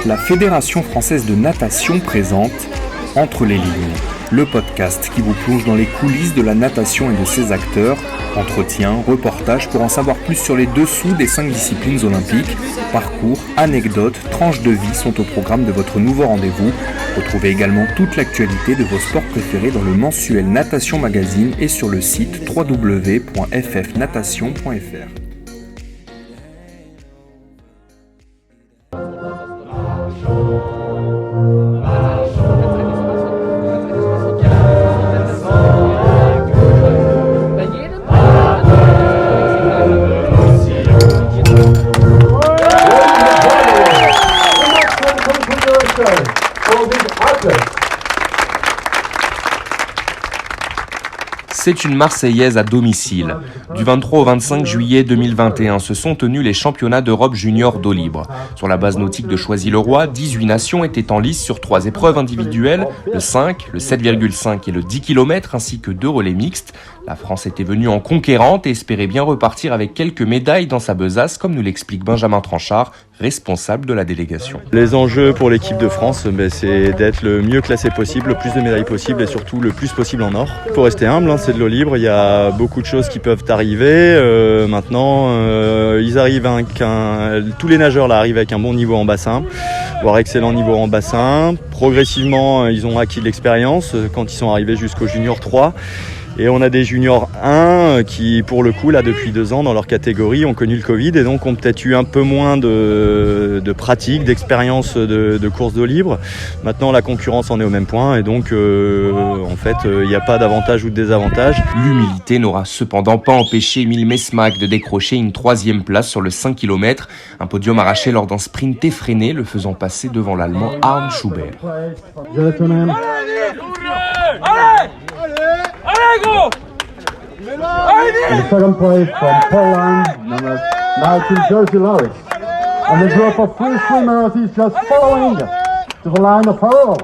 la Fédération française de natation présente Entre les lignes, le podcast qui vous plonge dans les coulisses de la natation et de ses acteurs, entretiens, reportages pour en savoir plus sur les dessous des 5 disciplines olympiques, parcours, anecdotes, tranches de vie sont au programme de votre nouveau rendez-vous. Retrouvez également toute l'actualité de vos sports préférés dans le mensuel Natation Magazine et sur le site www.ffnatation.fr. C'est une Marseillaise à domicile. Du 23 au 25 juillet 2021 se sont tenus les championnats d'Europe junior d'eau libre. Sur la base nautique de Choisy-le-Roi, 18 nations étaient en lice sur 3 épreuves individuelles, le 5, le 7,5 et le 10 km, ainsi que 2 relais mixtes. La France était venue en conquérante et espérait bien repartir avec quelques médailles dans sa besace, comme nous l'explique Benjamin Tranchard, responsable de la délégation. Les enjeux pour l'équipe de France, c'est d'être le mieux classé possible, le plus de médailles possible et surtout le plus possible en or. Il faut rester humble, c'est de l'eau libre, il y a beaucoup de choses qui peuvent arriver. Maintenant, ils arrivent tous les nageurs là arrivent avec un bon niveau en bassin, voire excellent niveau en bassin. Progressivement, ils ont acquis de l'expérience quand ils sont arrivés jusqu'au junior 3. Et on a des juniors 1 qui, pour le coup, là, depuis 2 ans, dans leur catégorie, ont connu le Covid et donc ont peut-être eu un peu moins de pratique, d'expérience de course d'eau libre. Maintenant, la concurrence en est au même point et donc, en fait, il n'y a pas d'avantage ou de désavantage. L'humilité n'aura cependant pas empêché Emile Mesmack de décrocher une 3e place sur le 5 km. Un podium arraché lors d'un sprint effréné, le faisant passer devant l'Allemand Arne Schubert. Allez, go! And the second place from Poland, number 19, Josie Loris. And the group of 3 swimmers is just following to the line of hurdle.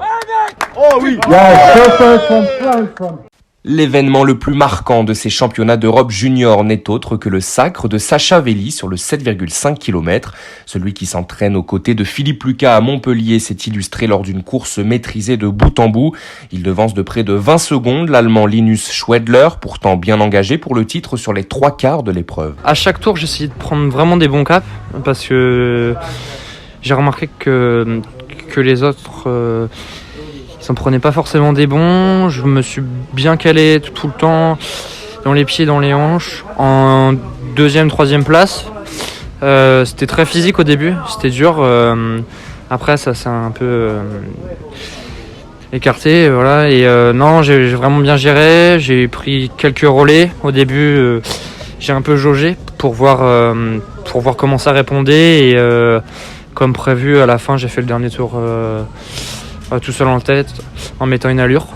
Oh oui! Yeah, first from France. L'événement le plus marquant de ces championnats d'Europe junior n'est autre que le sacre de Sacha Veli sur le 7,5 km. Celui qui s'entraîne aux côtés de Philippe Lucas à Montpellier s'est illustré lors d'une course maîtrisée de bout en bout. Il devance de près de 20 secondes l'Allemand Linus Schwedler, pourtant bien engagé pour le titre sur les 3/4 de l'épreuve. À chaque tour, j'essayais de prendre vraiment des bons caps parce que j'ai remarqué que les autres... Ils s'en prenaient pas forcément des bons. Je me suis bien calé tout le temps dans les pieds, dans les hanches. En 2e, 3e place. C'était très physique au début, c'était dur. Après, ça s'est un peu écarté. Voilà. Et non, j'ai vraiment bien géré. J'ai pris quelques relais au début. J'ai un peu jaugé pour voir comment ça répondait. Et comme prévu, à la fin, j'ai fait le dernier tour. Tout seul en tête, en mettant une allure,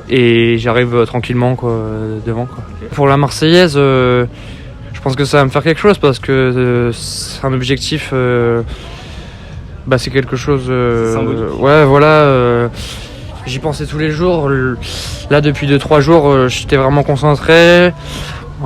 et j'arrive tranquillement devant. Pour la Marseillaise, je pense que ça va me faire quelque chose parce que c'est un objectif, c'est quelque chose. Ouais, voilà. J'y pensais tous les jours. Là, depuis 2-3 jours, j'étais vraiment concentré.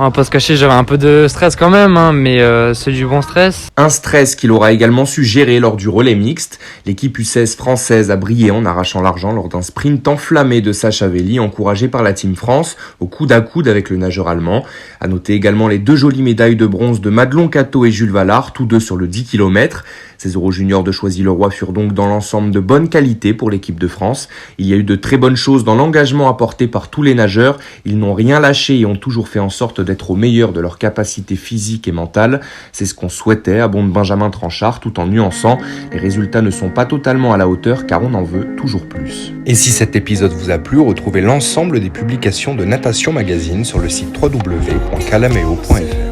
On va pas se cacher, j'avais un peu de stress quand même, mais c'est du bon stress. Un stress qu'il aura également su gérer lors du relais mixte. L'équipe U16 française a brillé en arrachant l'argent lors d'un sprint enflammé de Sacha Veli, encouragé par la Team France, au coude à coude avec le nageur allemand. À noter également les 2 jolies médailles de bronze de Madelon Cateau et Jules Vallard, tous 2 sur le 10 km. Ces Euro juniors de Choisy-le-Roi furent donc dans l'ensemble de bonne qualité pour l'équipe de France. Il y a eu de très bonnes choses dans l'engagement apporté par tous les nageurs. Ils n'ont rien lâché et ont toujours fait en sorte d'être au meilleur de leur capacité physique et mentale. C'est ce qu'on souhaitait, abonde Benjamin Tranchard, tout en nuançant. Les résultats ne sont pas totalement à la hauteur car on en veut toujours plus. Et si cet épisode vous a plu, retrouvez l'ensemble des publications de Natation Magazine sur le site www.calameo.fr.